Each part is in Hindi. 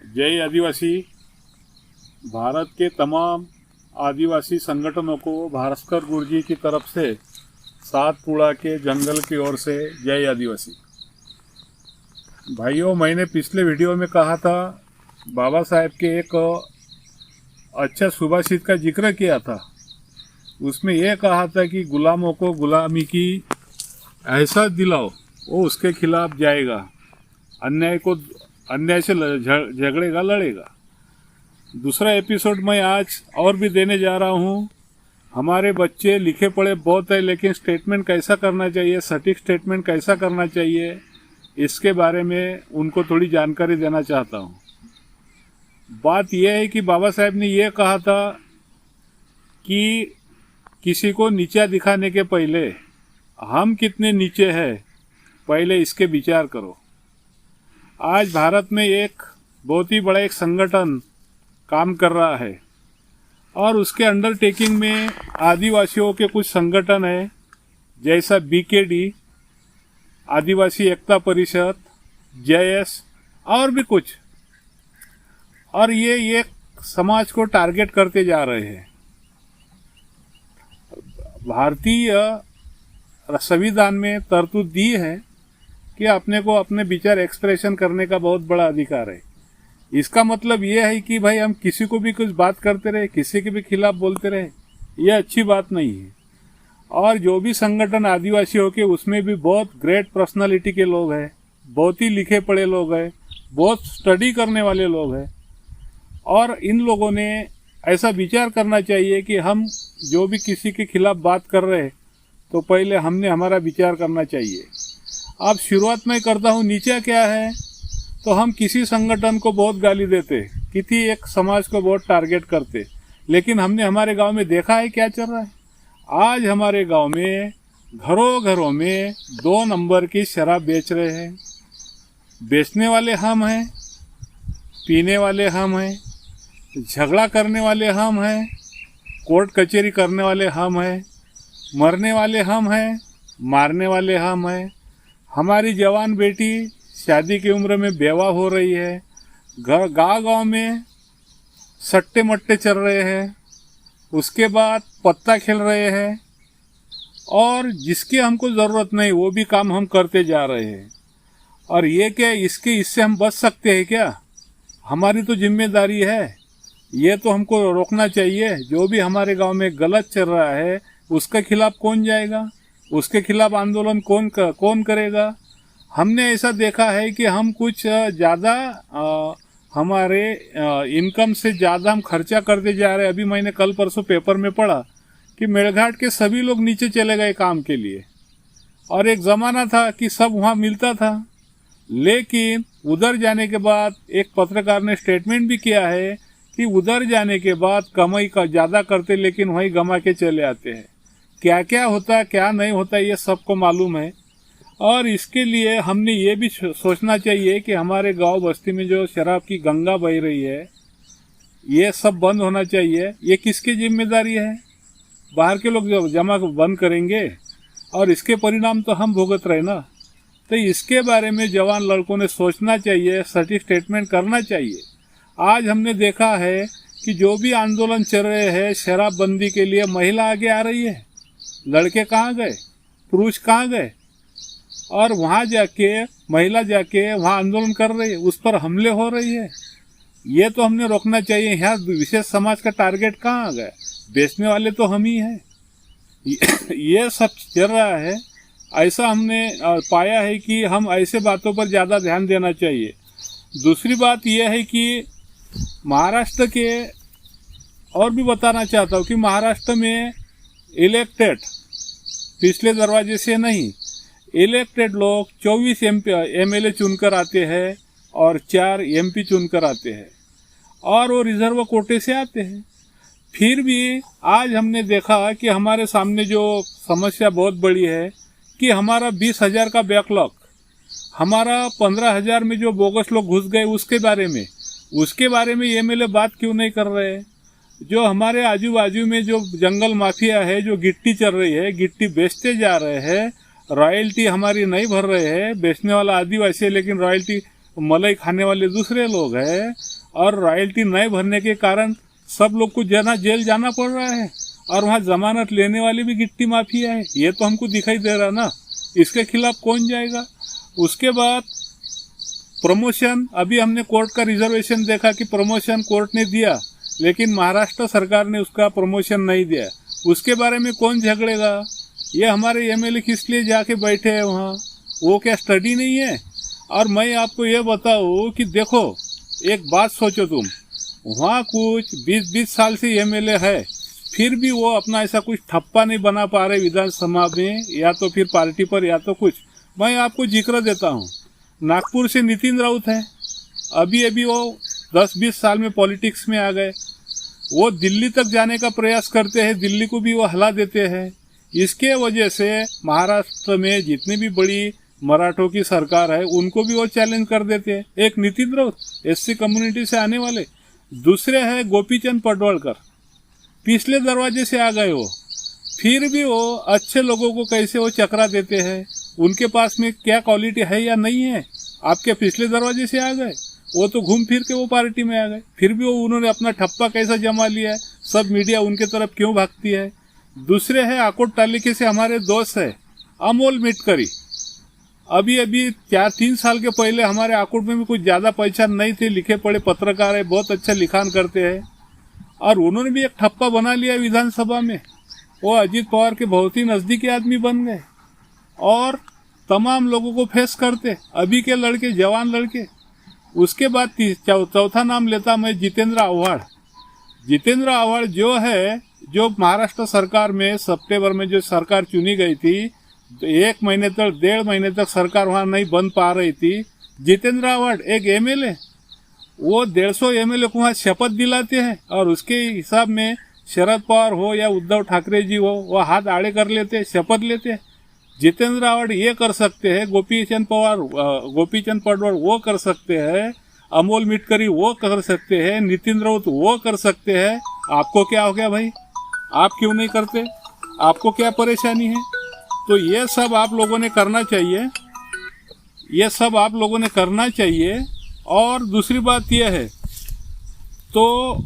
जय आदिवासी। भारत के तमाम आदिवासी संगठनों को भास्कर गुरुजी की तरफ से सातपुड़ा के जंगल की ओर से जय आदिवासी। भाइयों, मैंने पिछले वीडियो में कहा था, बाबा साहेब के एक अच्छा सुभाषित का जिक्र किया था। उसमें यह कहा था कि गुलामों को गुलामी की एहसास दिलाओ, वो उसके खिलाफ जाएगा, अन्याय से झगड़ेगा, लड़ेगा। दूसरा एपिसोड मैं आज और भी देने जा रहा हूँ। हमारे बच्चे लिखे पढ़े बहुत है, लेकिन स्टेटमेंट कैसा करना चाहिए, सटीक स्टेटमेंट कैसा करना चाहिए, इसके बारे में उनको थोड़ी जानकारी देना चाहता हूँ। बात यह है कि बाबा साहेब ने यह कहा था कि किसी को नीचा दिखाने के पहले हम कितने नीचे हैं, पहले इसके विचार करो। आज भारत में एक बहुत ही बड़ा एक संगठन काम कर रहा है और उसके अंडरटेकिंग में आदिवासियों के कुछ संगठन है, जैसा बीकेडी, आदिवासी एकता परिषद, जेएस और भी कुछ। और ये समाज को टारगेट करते जा रहे हैं। भारतीय संविधान में तरतूद दी है कि अपने को अपने विचार एक्सप्रेशन करने का बहुत बड़ा अधिकार है। इसका मतलब यह है कि भाई हम किसी को भी कुछ बात करते रहे, किसी के भी खिलाफ बोलते रहे, यह अच्छी बात नहीं है। और जो भी संगठन आदिवासियों के, उसमें भी बहुत ग्रेट पर्सनालिटी के लोग हैं, बहुत ही लिखे पढ़े लोग हैं, बहुत स्टडी करने वाले लोग हैं। और इन लोगों ने ऐसा विचार करना चाहिए कि हम जो भी किसी के खिलाफ बात कर रहे हैं तो पहले हमने हमारा विचार करना चाहिए। अब शुरुआत में करता हूँ, नीचे क्या है, तो हम किसी संगठन को बहुत गाली देते, किसी एक समाज को बहुत टारगेट करते, लेकिन हमने हमारे गांव में देखा है क्या चल रहा है। आज हमारे गांव में घरों घरों में 2 नंबर की शराब बेच रहे हैं। बेचने वाले हम हैं, पीने वाले हम हैं, झगड़ा करने वाले हम हैं, कोर्ट कचहरी करने वाले हम हैं, मरने वाले हम हैं, मारने वाले हम हैं। हमारी जवान बेटी शादी की उम्र में बेवा हो रही है। गांव में सट्टे मट्टे चल रहे हैं, उसके बाद पत्ता खेल रहे हैं, और जिसकी हमको ज़रूरत नहीं वो भी काम हम करते जा रहे हैं। और ये क्या, इससे हम बच सकते हैं क्या? हमारी तो जिम्मेदारी है, ये तो हमको रोकना चाहिए। जो भी हमारे गांव में गलत चल रहा है उसके खिलाफ कौन जाएगा, उसके खिलाफ आंदोलन कौन करेगा? हमने ऐसा देखा है कि हम कुछ ज़्यादा हमारे इनकम से ज़्यादा हम खर्चा करते जा रहे हैं। अभी मैंने कल परसों पेपर में पढ़ा कि मेलघाट के सभी लोग नीचे चले गए काम के लिए, और एक ज़माना था कि सब वहाँ मिलता था। लेकिन उधर जाने के बाद एक पत्रकार ने स्टेटमेंट भी किया है कि उधर जाने के बाद कमाई का ज़्यादा करते, लेकिन वहीं गमा के चले आते हैं। क्या क्या होता है, क्या नहीं होता, ये सबको मालूम है। और इसके लिए हमने ये भी सोचना चाहिए कि हमारे गांव बस्ती में जो शराब की गंगा बह रही है, ये सब बंद होना चाहिए। ये किसकी जिम्मेदारी है? बाहर के लोग जब जमा बंद करेंगे और इसके परिणाम तो हम भुगत रहे ना। तो इसके बारे में जवान लड़कों ने सोचना चाहिए, सटीक स्टेटमेंट करना चाहिए। आज हमने देखा है कि जो भी आंदोलन चल रहे हैं शराबबंदी के लिए, महिला आगे आ रही है। लड़के कहाँ गए, पुरुष कहाँ गए? और वहाँ जाके महिला जाके वहाँ आंदोलन कर रही है, उस पर हमले हो रही है। ये तो हमने रोकना चाहिए। यहाँ विशेष समाज का टारगेट कहाँ आ गया? बेचने वाले तो हम ही हैं। ये सब चल रहा है। ऐसा हमने पाया है कि हम ऐसे बातों पर ज़्यादा ध्यान देना चाहिए। दूसरी बात यह है कि महाराष्ट्र के, और भी बताना चाहता हूँ कि महाराष्ट्र में इलेक्टेड, पिछले दरवाजे से नहीं, इलेक्टेड लोग 24 एमएलए चुनकर आते हैं और 4 एमपी चुनकर आते हैं, और वो रिजर्व कोटे से आते हैं। फिर भी आज हमने देखा कि हमारे सामने जो समस्या बहुत बड़ी है कि हमारा 20,000 का बैकलॉग, हमारा 15,000 में जो बोगस लोग घुस गए उसके बारे में एमएलए बात क्यों नहीं कर रहे हैं? जो हमारे आजू बाजू में जो जंगल माफिया है, जो गिट्टी चल रही है, गिट्टी बेचते जा रहे हैं, रॉयल्टी हमारी नहीं भर रहे हैं। बेचने वाला आदिवासी है, लेकिन रॉयल्टी मलाई खाने वाले दूसरे लोग हैं, और रॉयल्टी नहीं भरने के कारण सब लोग को जेल जाना पड़ रहा है, और वहाँ जमानत लेने वाले भी गिट्टी माफिया है। ये तो हमको दिखाई दे रहा ना, इसके खिलाफ कौन जाएगा। उसके बाद प्रमोशन, अभी हमने कोर्ट का रिजर्वेशन देखा कि प्रमोशन कोर्ट ने दिया, लेकिन महाराष्ट्र सरकार ने उसका प्रमोशन नहीं दिया। उसके बारे में कौन झगड़ेगा। ये हमारे एमएलए किस लिए जाके बैठे हैं वहाँ, वो क्या स्टडी नहीं है। और मैं आपको ये बताऊँ कि देखो, एक बात सोचो तुम, वहाँ कुछ 20 साल से एमएलए है, फिर भी वो अपना ऐसा कुछ ठप्पा नहीं बना पा रहे विधानसभा में, या तो फिर पार्टी पर या तो कुछ। मैं आपको जिक्र देता हूँ, नागपुर से नितिन राउत है, अभी वो 10-20 साल में पॉलिटिक्स में आ गए। वो दिल्ली तक जाने का प्रयास करते हैं, दिल्ली को भी वो हिला देते हैं। इसके वजह से महाराष्ट्र में जितनी भी बड़ी मराठों की सरकार है उनको भी वो चैलेंज कर देते हैं। एक नितिन राउत एससी कम्युनिटी से आने वाले, दूसरे है गोपीचंद पडवालकर, पिछले दरवाजे से आ गए वो, फिर भी वो अच्छे लोगों को कैसे वो चकरा देते हैं। उनके पास में क्या क्वालिटी है या नहीं है, आपके पिछले दरवाजे से आ गए, वो तो घूम फिर के वो पार्टी में आ गए, फिर भी वो उन्होंने अपना ठप्पा कैसा जमा लिया है, सब मीडिया उनके तरफ क्यों भागती है। दूसरे है आकोट तालुके से हमारे दोस्त है अमोल मिटकरी, अभी 4-3 साल के पहले हमारे आकोट में भी कुछ ज्यादा पहचान नहीं थी, लिखे पढ़े पत्रकार है, बहुत अच्छा लिखान करते हैं, और उन्होंने भी एक ठप्पा बना लिया विधानसभा में। वो अजीत पवार के बहुत ही नजदीकी आदमी बन गए और तमाम लोगों को फेस करते, अभी के लड़के, जवान लड़के। उसके बाद चौथा नाम लेता मैं जितेंद्र आव्हाड। जितेंद्र आव्हाड जो है, जो महाराष्ट्र सरकार में सितंबर में जो सरकार चुनी गई थी, तो 1 महीने तक 1.5 महीने तक सरकार वहां नहीं बन पा रही थी। जितेंद्र आव्हाड एक एमएलए, वो 150 एमएलए को वहां शपथ दिलाते हैं, और उसके हिसाब में शरद पवार हो या उद्धव ठाकरे जी हो, वो हाथ आड़े कर लेते, शपथ लेते। जितेंद्र आव्हाड ये कर सकते हैं, गोपीचंद पडवाल वो कर सकते हैं, अमोल मिटकरी वो कर सकते हैं, नितिन राउत वो कर सकते हैं। आपको क्या हो गया भाई, आप क्यों नहीं करते, आपको क्या परेशानी है। तो ये सब आप लोगों ने करना चाहिए, ये सब आप लोगों ने करना चाहिए। और दूसरी बात यह है, तो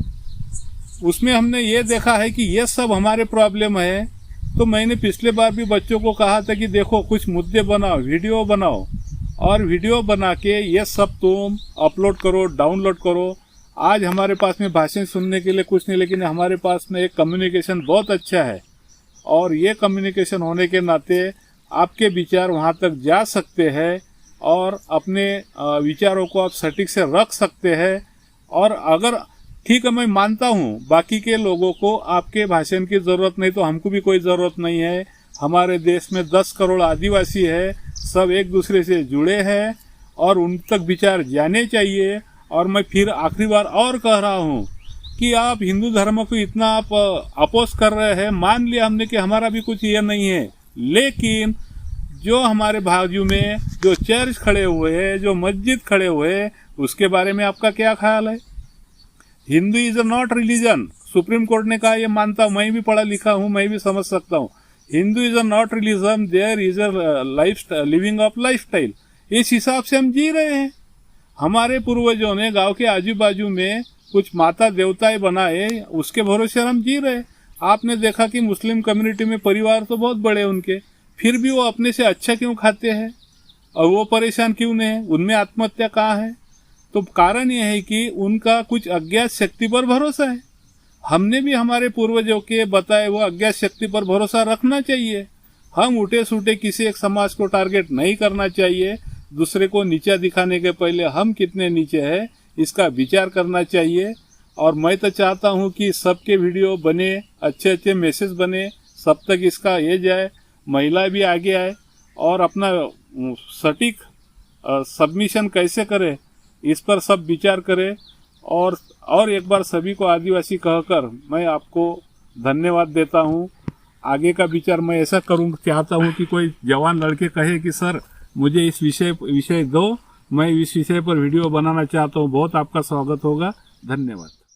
उसमें हमने ये देखा है कि ये सब हमारे प्रॉब्लम है। तो मैंने पिछले बार भी बच्चों को कहा था कि देखो, कुछ मुद्दे बनाओ, वीडियो बनाओ, और वीडियो बना के ये सब तुम अपलोड करो, डाउनलोड करो। आज हमारे पास में भाषण सुनने के लिए कुछ नहीं, लेकिन हमारे पास में एक कम्युनिकेशन बहुत अच्छा है, और ये कम्युनिकेशन होने के नाते आपके विचार वहाँ तक जा सकते हैं, और अपने विचारों को आप सटीक से रख सकते हैं। और अगर ठीक है, मैं मानता हूँ बाकी के लोगों को आपके भाषण की ज़रूरत नहीं, तो हमको भी कोई ज़रूरत नहीं है। हमारे देश में 10 करोड़ आदिवासी है, सब एक दूसरे से जुड़े हैं, और उन तक विचार जाने चाहिए। और मैं फिर आखिरी बार और कह रहा हूँ कि आप हिंदू धर्म को इतना आप अपोज कर रहे हैं, मान लिया हमने कि हमारा भी कुछ ये नहीं है, लेकिन जो हमारे बाजू में जो चर्च खड़े हुए हैं, जो मस्जिद खड़े हुए हैं, उसके बारे में आपका क्या ख्याल है। Hindu is a not religion, supreme court ने कहा, ये मानता हूँ, मैं भी पढ़ा लिखा हूँ, मैं भी समझ सकता हूँ। Hindu is a not religion, there is a living of life style. इस हिसाब से हम जी रहे हैं। हमारे पूर्वजों ने गांव के आजू बाजू में कुछ माता देवताएं बनाए, उसके भरोसे हम जी रहे। आपने देखा कि मुस्लिम कम्युनिटी में परिवार तो बहुत बड़े उनके, फिर भी वो अपने से अच्छा क्यों खाते हैं, और वो परेशान क्यों नहीं है, उनमें आत्महत्या कहाँ है। तो कारण यह है कि उनका कुछ अज्ञात शक्ति पर भरोसा है। हमने भी हमारे पूर्वजों के बताए वो अज्ञात शक्ति पर भरोसा रखना चाहिए। हम उठे सूटे किसी एक समाज को टारगेट नहीं करना चाहिए। दूसरे को नीचा दिखाने के पहले हम कितने नीचे हैं इसका विचार करना चाहिए। और मैं तो चाहता हूं कि सबके वीडियो बने, अच्छे अच्छे मैसेज बने, सब तक इसका ये जाए, महिला भी आगे आए और अपना सटीक सबमिशन कैसे करे इस पर सब विचार करे। और एक बार सभी को आदिवासी कहकर मैं आपको धन्यवाद देता हूं। आगे का विचार मैं ऐसा चाहता हूं कि कोई जवान लड़के कहे कि सर मुझे इस विषय दो, मैं इस विषय पर वीडियो बनाना चाहता हूं, बहुत आपका स्वागत होगा। धन्यवाद।